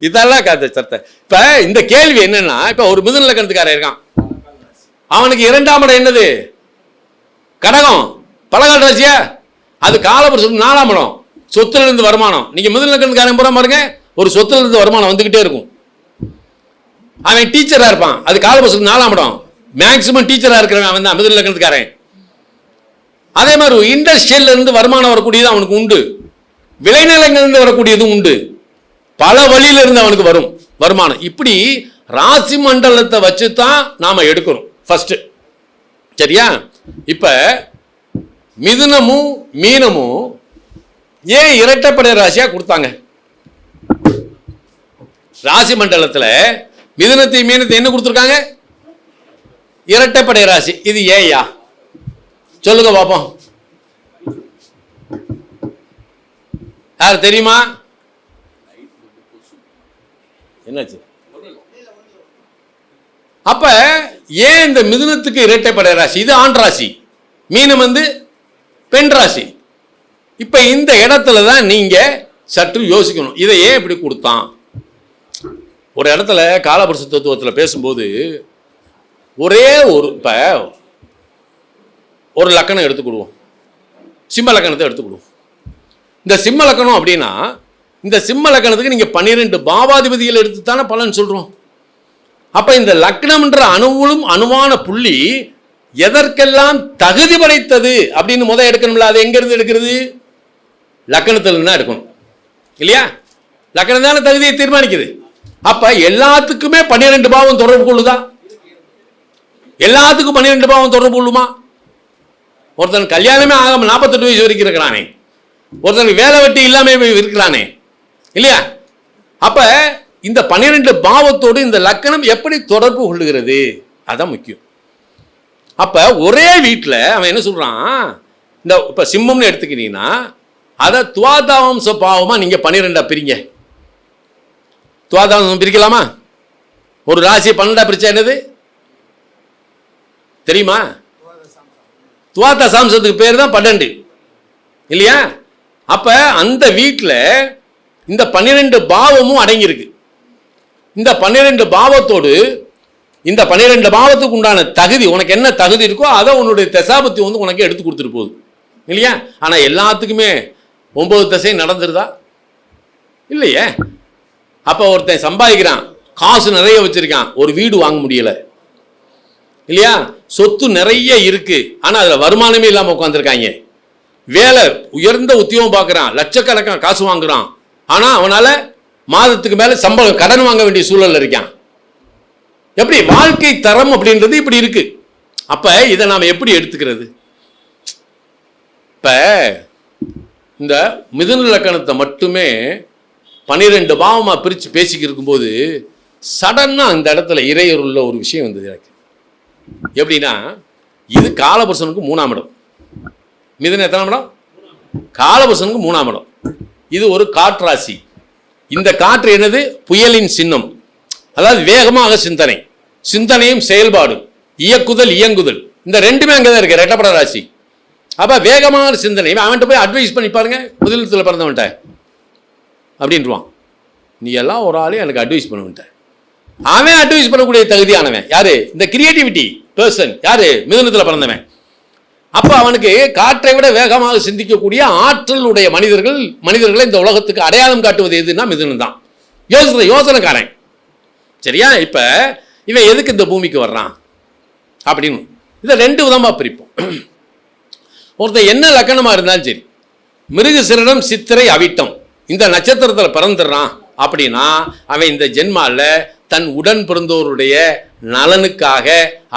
இதெல்லாம் சர்த்தை. இப்ப இந்த கேள்வி என்னன்னா, இப்ப ஒரு மிதுன லக்னத்துக்காரன் இருக்கான், அவனுக்கு 2ஆம் இடம் என்னது? கடகம். பலகால் ராசியா? அது காலபுருஷன் 4ஆம் இடம், சொத்துல இருந்து வருமானம். நீங்க மிதுன லக்னத்துக்காரன் பூரா பாருங்க, ஒரு சொத்துல இருந்து வருமானம் வந்துகிட்டே இருக்கும். அவன் டீச்சரா இருப்பான், அது காலபுருஷன் 4ஆம் இடம். மேக்சிமம் டீச்சரா இருக்கிறவன் அவன் தான் மிதுன லக்னத்துக்காரன். அதே மாதிரி இண்டஸ்ட்ரியல்ல இருந்து வருமானம் வரக்கூடியது அவனுக்கு உண்டு, விளைநிலங்கள் இருந்து வரக்கூடியதும் உண்டு, பல வழியில இருந்து அவனுக்கு வரும் வருமானம். இப்படி ராசி மண்டலத்தை வச்சுதான் நாம எடுக்கணும் ஃபர்ஸ்ட். சரியா? இப்ப மிதுனமும் மீனமும் ஏன் இரட்டைப்படை ராசியா கொடுத்தாங்க? ராசி மண்டலத்துல மிதுனத்தை மீனத்தை என்ன கொடுத்துருக்காங்க? இரட்டைப்படை ராசி. இது ஏயா? சொல்லுங்க பாப்போம். யார் தெரியுமா? என்னாச்சு? அப்ப ஏன் இந்த மிதுனத்துக்கு இரட்டைப்படை ராசி? இது ஆண் ராசி, மீனம் பெண் ராசி. இப்ப இந்த இடத்துல தான் நீங்க சற்று யோசிக்கணும், இதை ஏன் இப்படி கொடுத்தான். ஒரு இடத்துல காலபுருஷ தத்துவத்தில் பேசும்போது ஒரே இப்ப ஒரு லக்கணம் எடுத்துக்கிடுவோம், சிம்ம லக்கணத்தை எடுத்துக்கிடுவோம். இந்த சிம்ம லக்கணம் அப்படின்னா, இந்த சிம்ம லக்கணத்துக்கு நீங்க 12 பாவாதிபதிகள் எடுத்துத்தானே பலன் சொல்றோம். அப்ப இந்த லக்னம்ன்ற அணுவான புள்ளி எதற்கெல்லாம் தகுதி படைத்தது அப்படின்னு எடுக்கணும்ல. அது எங்க இருந்து எடுக்கிறது? லக்கணத்துல தான் எடுக்கணும் இல்லையா? லக்கணம் தானே தகுதியை தீர்மானிக்குது. அப்ப எல்லாத்துக்குமே 12 பாவம் தொடர்பு கொள்ளுதா? எல்லாத்துக்கும் 12 பாவம் தொடர்பு கொள்ளுமா? ஒருத்தன் கல்யாணமே ஆகாம 48 வயசு வரைக்கும் இருக்கிறானே, ஒருத்தனுக்கு வேலை வெட்டி இல்லாம இருக்கிறானே இல்லையா? அப்ப இந்த 12 பாவத்தோடு இந்த லக்கணம் எப்படி தொடர்பு கொள்ளுகிறது, அதான் முக்கியம். அப்ப ஒரே வீட்டில் அவன் என்ன சொல்றான், இந்த இப்ப சிம்மம்னு எடுத்துக்கிட்டீங்கன்னா அதை துவாதாவம்ச பாவமா நீங்க 12 பிரிங்க. துவாதாவம்சம் பிரிக்கலாமா? ஒரு ராசியை 12 பிரிச்சா என்னது தெரியுமா? துவாத சாம்சத்துக்கு பேர் தான் 12 இல்லையா? அப்ப அந்த வீட்டில் இந்த 12 பாவமும் அடங்கியிருக்கு. இந்த 12 பாவத்தோடு இந்த 12 பாவத்துக்கு உண்டான தகுதி, உனக்கு என்ன தகுதி இருக்கோ அதை உன்னுடைய தசாபத்தி உனக்கு எடுத்து கொடுத்துட்டு போகுது இல்லையா? ஆனா எல்லாத்துக்குமே 9 தசை நடந்துருதா? இல்லையே. அப்ப ஒருத்தன் சம்பாதிக்கிறான், காசு நிறைய வச்சிருக்கான், ஒரு வீடு வாங்க முடியல இல்லையா? சொத்து நிறைய இருக்கு, ஆனா அதுல வருமானமே இல்லாம உட்காந்துருக்காங்க. வேலை உயர்ந்த உத்தியோகம் பார்க்கறான், லட்சக்கணக்கான காசு வாங்குறான், ஆனா அவனால மாதத்துக்கு மேல சம்பளம் கடன் வாங்க வேண்டிய சூழல் இருக்கான். எப்படி வாழ்க்கை தரம் அப்படின்றது இப்படி இருக்கு. அப்ப இதை நாம எப்படி எடுத்துக்கிறது? இப்ப இந்த மிதுன லக்கணத்தை மட்டுமே 12 பாவமா பிரிச்சு பேசிக்கிட்டு இருக்கும்போது சடனா அந்த இடத்துல இறையருள்ள ஒரு விஷயம் வந்தது எனக்கு. எப்படின்னா, இது காலபுருஷனுக்கு 3ஆம் இடம், மிதுன எத்தனாம் இடம்? காலபுருஷனுக்கு 3ஆம் இடம். இது ஒரு காற்றாசி. இந்த காற்று என்னது? புயலின் சின்னம். அதாவது வேகமாக சிந்தனை, சிந்தனையும் செயல்பாடு, இயக்குதல் இயங்குதல், இந்த ரெண்டுமே அங்கதான் இருக்கு ரெட்டப்பட ராசி. அப்ப வேகமான சிந்தனை. அவன்கிட்ட போய் அட்வைஸ் பண்ணி பாருங்க, முதலத்தில் பிறந்தவன்ட்ட அப்படின்ட்டுவான், நீ எல்லாம் ஒரு ஆளு எனக்கு அட்வைஸ் பண்ணுவன்ட்ட. அவன் அட்வைஸ் பண்ணக்கூடிய தகுதியானவன் யாரு? இந்த கிரியேட்டிவிட்டி பர்சன் யாரு? மிதுனத்தில் பிறந்தவன். அப்ப அவனுக்கு காற்றை விட வேகமாக சிந்திக்கக்கூடிய ஆற்றலுடைய மனிதர்களை இந்த உலகத்துக்கு அடையாளம் காட்டுவது எதுன்னா மிதுனம் தான். யோசனைக்காரன். சரியா? இப்ப இவன் எதுக்கு இந்த பூமிக்கு வர்றான் அப்படின்னு இதை 2 விதமா பிரிப்போம். ஒருத்தர் என்ன லக்கணமா இருந்தாலும் சரி, மிருகசீரிடம் சித்திரை அவிட்டம் இந்த நட்சத்திரத்தில் பிறந்துடுறான் அப்படின்னா அவன் இந்த ஜென்மால தன் உடன் பிறந்தோருடைய நலனுக்காக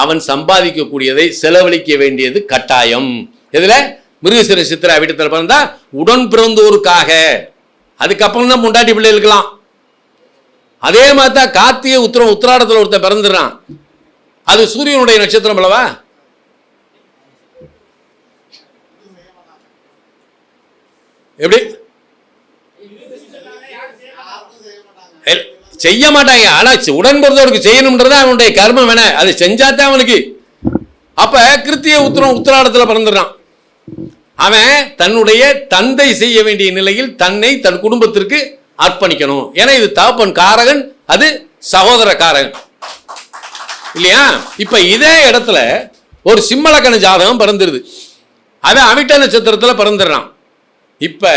அவன் சம்பாதிக்கக்கூடியதை செலவழிக்க வேண்டியது கட்டாயம். இதுல மிருகசீர சித்திரை அவிட்டத்தில் பிறந்தா உடன் பிறந்தோருக்காக, அதுக்கப்புறம் தான் முண்டாட்டி பிள்ளை இருக்கலாம். அதே மாதிரி தான் கார்த்திகை உத்திராடத்தில் ஒருத்தன் பிறந்துடுறான், அது சூரியனுடைய நட்சத்திரம் அல்லவா? எப்படி செய்ய மாட்டாங்க. ஆனா உடன் பிறந்தவருக்கு செய்யணும்ன்றத அவனுடைய கர்மம் வேண, அது செஞ்சாதான் அவனுக்கு. அப்ப கிருத்திய உத்திராடத்தில் பிறந்துடுறான். அவன் தன்னுடைய தந்தை செய்ய வேண்டிய நிலையில் தன்னை தன் குடும்பத்திற்கு அர்ப்பணிக்கணும். ஏன்னா இது தகப்பன் காரகன், அது சகோதர காரகன் இல்லையா? இப்ப இதே இடத்துல ஒரு சிம்ம லக்ன ஜாதகம் பிறந்துருது, அவன் அவிட்ட நட்சத்திரத்தில் பிறந்துடுறான். இப்ப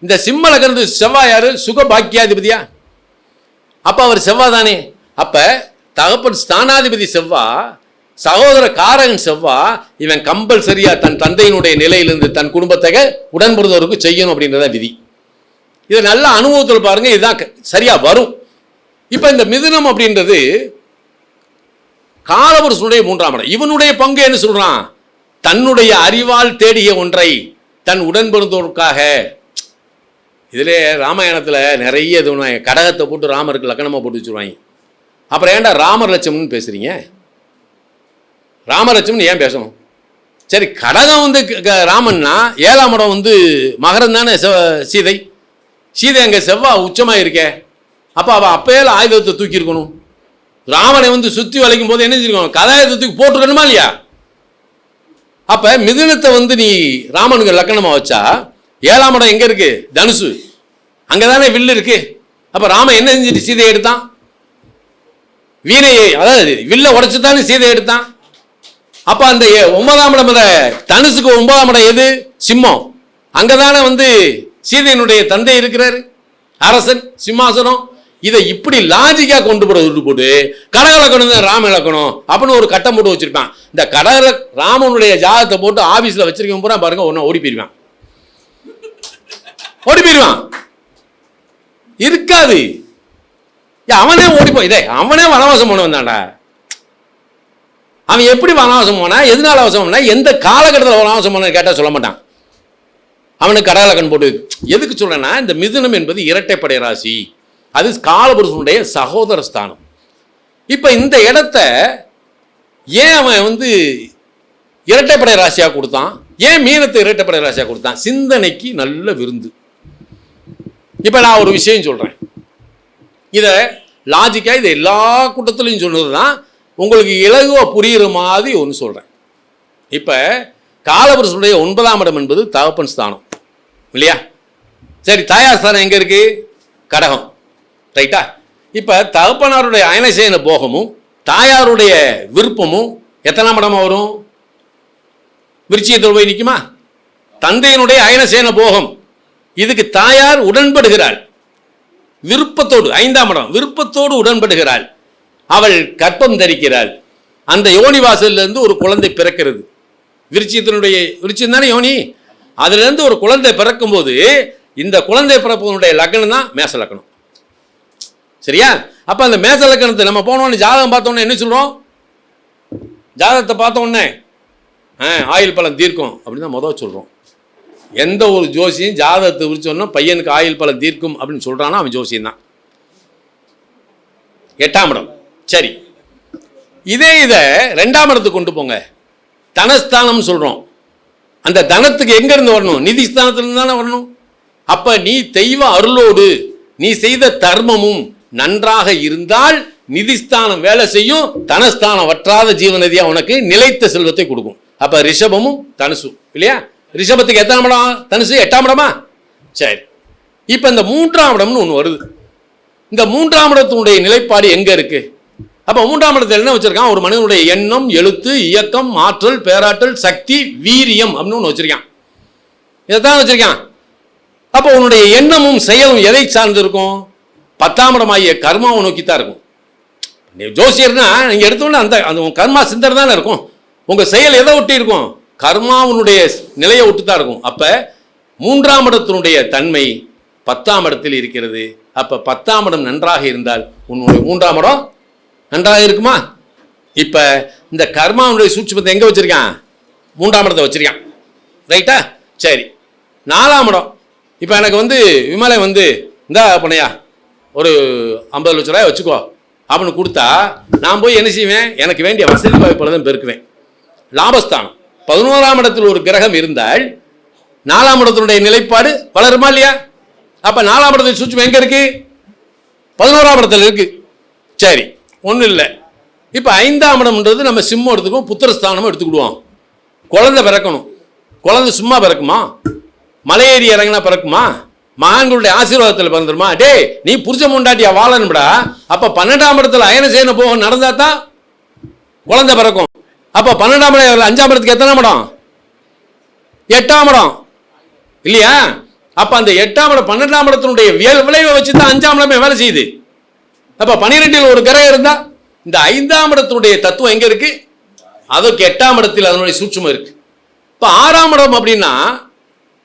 இந்த சிம்ம லக்னத்துக்கு செவ்வாய் யாரு? சுக பாக்கியாதிபதியா? அப்ப அவர் செவ்வாய் தானே. அப்ப தகப்பன் ஸ்தானாதிபதி செவ்வாய், சகோதர காரகன் செவ்வாய், இவன் கம்பல்சரியா தன் தந்தையினுடைய நிலையிலிருந்து தன் குடும்பத்தை உடன்படுவதற்கு செய்யணும் அப்படின்றத விதி. இது நல்ல அனுபவத்தில் பாருங்க, இதுதான் சரியா வரும். இப்ப இந்த மிதுனம் அப்படின்றது காலபுருஷனுடைய 3ஆம் இடம். இவனுடைய பங்கு என்ன சொல்றான்? தன்னுடைய அறிவால் தேடிய ஒன்றை தன் உடன்படுவதற்காக. இதிலே ராமாயணத்தில் நிறைய இது கடகத்தை போட்டு ராமருக்கு லக்கணமாக போட்டு வச்சுருவாங்க. அப்புறம் ஏன்டா ராமர் லட்சம்னு பேசுறீங்க? ராமலட்சம்னு ஏன் பேசணும்? சரி, கடகம் வந்து ராமன்னா 7ஆம் இடம் வந்து மகரம் தானே சீதை. சீதை அங்கே செவ்வாய் உச்சமாக இருக்கே. அப்போ அவள் அப்பயே ஆயுதத்தை தூக்கி இருக்கணும். ராமனை வந்து சுற்றி வளைக்கும் போது என்ன செஞ்சிருக்கணும்? கதாயுதத்தை தூக்கி போட்டுருக்கணுமா இல்லையா? அப்போ மிதுனத்தை வந்து நீ ராமனுக்கு லக்கணமாக வச்சா 7ஆம் இடம் எங்கே இருக்கு? தனுசு. அங்கே தானே வில்லு இருக்கு. அப்போ ராமன் என்ன செஞ்சுட்டு சீதையை எடுத்தான்? வீணையை, அதாவது வில்ல உடைச்சு தானே சீதையை எடுத்தான். அப்ப அந்த 9ஆம் இடம், தனுசுக்கு 9ஆம் இடம் எது? சிம்மம். அங்கதானே வந்து சீதையினுடைய தந்தை இருக்கிறாரு, அரசன், சிம்மாசனம். இதை இப்படி லாஜிக்கா கொண்டு போட்டு கடக இலக்கணம் தான் ராம இலக்கணம் அப்படின்னு ஒரு கட்டம் போட்டு வச்சிருப்பான். இந்த கடக ராமனுடைய ஜாதகத்தை போட்டு ஆபீஸ்ல வச்சிருக்க பூரா பாருங்க, ஒன்னு ஓடி போயிருவான். ஓடி போயிருவான் இருக்காது. அவனே ஓடி போய் அவனே வனவாசம் போன வந்தான்டா. அவன் எப்படி வனவாசம் போனா, எதனால அவசரம் போனா, எந்த காலகட்டத்தில் வனவாசம் போன கேட்டால் சொல்ல மாட்டான். அவனுக்கு கடகலக்கன் போட்டு. எதுக்கு சொல்றேன்னா, இந்த மிதுனம் என்பது இரட்டைப்படை ராசி, அது காலபுருஷனுடைய சகோதர ஸ்தானம். இப்ப இந்த இடத்த ஏன் அவன் வந்து இரட்டைப்படை ராசியாக கொடுத்தான்? ஏன் மீனத்தை இரட்டைப்படை ராசியாக கொடுத்தான்? சிந்தனைக்கு நல்ல விருந்து. இப்ப நான் ஒரு விஷயம் சொல்றேன், இதை லாஜிக்கா இதை எல்லா கூட்டத்திலையும் சொன்னது தான், உங்களுக்கு இலகுவா புரியுற மாதிரி ஒன்று சொல்றேன். இப்ப காலபுருஷனுடைய 9ஆம் இடம் என்பது தகப்பன் ஸ்தானம் இல்லையா? சரி, தாயார் ஸ்தானம் எங்க இருக்கு? கடகம், ரைட்டா? இப்ப தகப்பனாருடைய அயனசேன போகமும் தாயாருடைய விருப்பமும் எத்தனாம் இடமா வரும்? விருச்சிகத்தில் போய் நிற்குமா? தந்தையினுடைய அயனசேன போகம், இதுக்கு தாயார் உடன்படுகிறாள் விருப்பத்தோடு. 5ஆம் இடம் விருப்பத்தோடு உடன்படுகிறாள். அவள் கற்பம் தரிக்கிறாள். அந்த யோனி வாசலிருந்து ஒரு குழந்தை பிறக்கிறது. விருச்சியம் தானே யோனி. அதுல இருந்து ஒரு குழந்தை பிறக்கும் போது இந்த குழந்தை பிறப்பதனுடைய லக்னம் தான் மேச லக்னம். சரியா? அப்ப அந்த மேச லக்னத்தை நம்ம போனோன்னு ஜாதகம் பார்த்தோன்னே என்ன சொல்றோம்? ஜாதகத்தை பார்த்தோன்னே ஆயுள் பலன் தீர்க்கும் அப்படின்னு தான் முதல் சொல்றோம். எந்த ஒரு ஜோசியும் ஜாதகத்தை குறிச்சோன்னா பையனுக்கு ஆயுள் பலன் தீர்க்கும் அப்படின்னு சொல்றானா அவன் ஜோசியம் தான். 8ஆம் இடம். சரி, இதை 2ஆம் இடத்துக்கு கொண்டு போங்க. தனஸ்தானம் சொல்றோம். அந்த தனத்துக்கு எங்க இருந்து வரணும்? நிதி ஸ்தானத்திலிருந்து தானே வரணும். அப்ப நீ தெய்வ அருளோடு நீ செய்த தர்மமும் நன்றாக இருந்தால் நிதிஸ்தானம் வேலை செய்யும். தனஸ்தானம் வற்றாத ஜீவநதியா உனக்கு நிலைத்த செல்வத்தை கொடுக்கும். அப்ப ரிஷபமும் தனுசு இல்லையா? ரிஷபத்துக்கு எத்தனாம் இடம்? தனுசு 8ஆம் இடமா? சரி, இப்ப இந்த 3ஆம் இடம்னு ஒண்ணு வருது. இந்த 3ஆம் இடத்தினுடைய நிலைப்பாடு எங்க இருக்கு? அப்ப 3ஆம் இடத்துல என்ன வச்சிருக்கான்? ஒரு மனிதனுடைய எண்ணம், எழுத்து, இயக்கம், ஆற்றல், பேராற்றல், சக்தி, வீரியம் அப்படின்னு ஒன்று வச்சிருக்கான். இதைத்தான் வச்சிருக்கான். அப்போ உன்னுடைய எண்ணமும் செயலும் எதை சார்ந்து இருக்கும்? 10ஆம் இடமாகிய கர்மாவை நோக்கித்தான் இருக்கும். ஜோசியர்னா நீங்க எடுத்தோன்னா அந்த அந்த கர்மா சிந்தனை தானே இருக்கும். உங்க செயல் எதை ஒட்டி இருக்கும்? கர்மாவுடைய நிலையை ஒட்டு தான் இருக்கும். அப்ப 3ஆம் இடத்தினுடைய தன்மை 10ஆம் இடத்தில் இருக்கிறது. அப்ப 10ஆம் இடம் நன்றாக இருந்தால் உன்னுடைய 3ஆம் இடம் நன்றாக இருக்குமா? இப்ப இந்த கர்மாவுடைய சூட்சுமத்தை எங்க வச்சிருக்கான்? 3ஆம் இடத்தை வச்சிருக்கான், ரைட்டா? சரி, 4ஆம் இடம். இப்ப எனக்கு வந்து விமலை வந்து இந்த பண்ணையா ஒரு 50 லட்ச ரூபாய் வச்சுக்கோ அப்படின்னு கொடுத்தா நான் போய் என்ன செய்வேன்? எனக்கு வேண்டிய வசதி வாய்ப்புகளை தான் பெருக்குவேன். லாபஸ்தானம் 11ஆம் இடத்தில் ஒரு கிரகம் இருந்தால் 4ஆம் இடத்தினுடைய நிலைப்பாடு வளருமா இல்லையா? அப்ப 4ஆம் இடத்தில் சூட்சுமம் எங்க இருக்கு? 11ஆம் இடத்துல இருக்கு. சரி, ஒன்றும் இல்லை. இப்போ 5ஆம் இடம்ன்றது நம்ம சிம்மம் எடுத்துக்குவோம், புத்திரஸ்தானமும் எடுத்துக்கிடுவோம். குழந்தை பிறக்கணும். குழந்தை சும்மா பிறக்குமா? மலையேறி இறங்கினா பிறக்குமா? மகான்களுடைய ஆசீர்வாதத்தில் பிறந்துருமா? டே நீ புருஷ முண்டாட்டியா வாழணும்டா. அப்ப 12ஆம் இடத்துல அயன செய்யன போக நடந்தா தான் குழந்தை பிறக்கும். அப்ப 12ஆம் இடம் 5ஆம் இடத்துக்கு எத்தனாம் இடம்? 8ஆம் இடம் இல்லையா? அப்ப அந்த 8ஆம் இடம் 12ஆம் இடத்தினுடைய விளைவை வச்சுதான் 5ஆம் இடமே வேலை செய்யுது. அப்ப 12இல் ஒரு கிரகம் இருந்தா இந்த 5ஆம் இடத்தினுடைய தத்துவம் எங்க இருக்கு? அதுக்கு 8ஆம் இடத்தில் அதனுடைய சூட்சுமம் இருக்கு. இப்ப 6ஆம் இடம் அப்படின்னா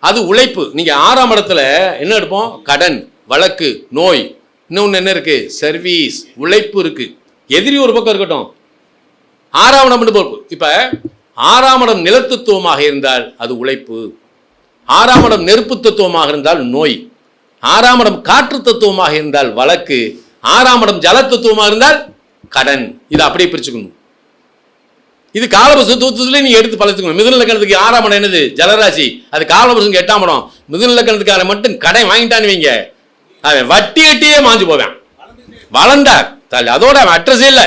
அது உழைப்பு. நீங்க 6ஆம் இடத்துல என்ன எடுப்போம்? கடன், வழக்கு, நோய், இன்னொன்னு என்ன இருக்கு? சர்வீஸ், உழைப்பு இருக்கு. எதிரி ஒரு பக்கம் இருக்கட்டும், 6ஆம் இடம் பொறுப்பு. இப்ப 6ஆம் இடம் நிலத்தத்துவமாக இருந்தால் அது உழைப்பு, 6ஆம் இடம் நெருப்பு தத்துவமாக இருந்தால் நோய், 6ஆம் இடம் காற்று தத்துவமாக இருந்தால் வழக்கு, 6ஆம் இடம் ஜல தத்துவமாக இருந்தால் கடன். இதை அப்படியே பிரிச்சுக்கணும். இது காலபுருஷ தத்துவத்துல நீங்க எடுத்து பழத்துக்கணும். மிதுன லக்னத்துக்கு 6ஆம் இடம் என்னது? ஜலராசி. அது காலபுருஷனுக்கு 8ஆம் இடம். மிதுன லக்னத்துக்கான மட்டும் கடன் வாங்கிட்டான்னு வைங்க, அவன் வட்டி கட்டியே மாஞ்சு போவேன். வளர்ந்தார் அதோட அவன் அட்ரஸே இல்லை.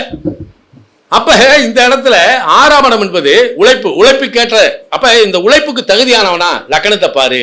அப்ப இந்த இடத்துல 6ஆம் இடம் என்பது உழைப்பு, உழைப்பு கேட்ட. அப்ப இந்த உழைப்புக்கு தகுதியானவனா லக்னத்தை பாரு.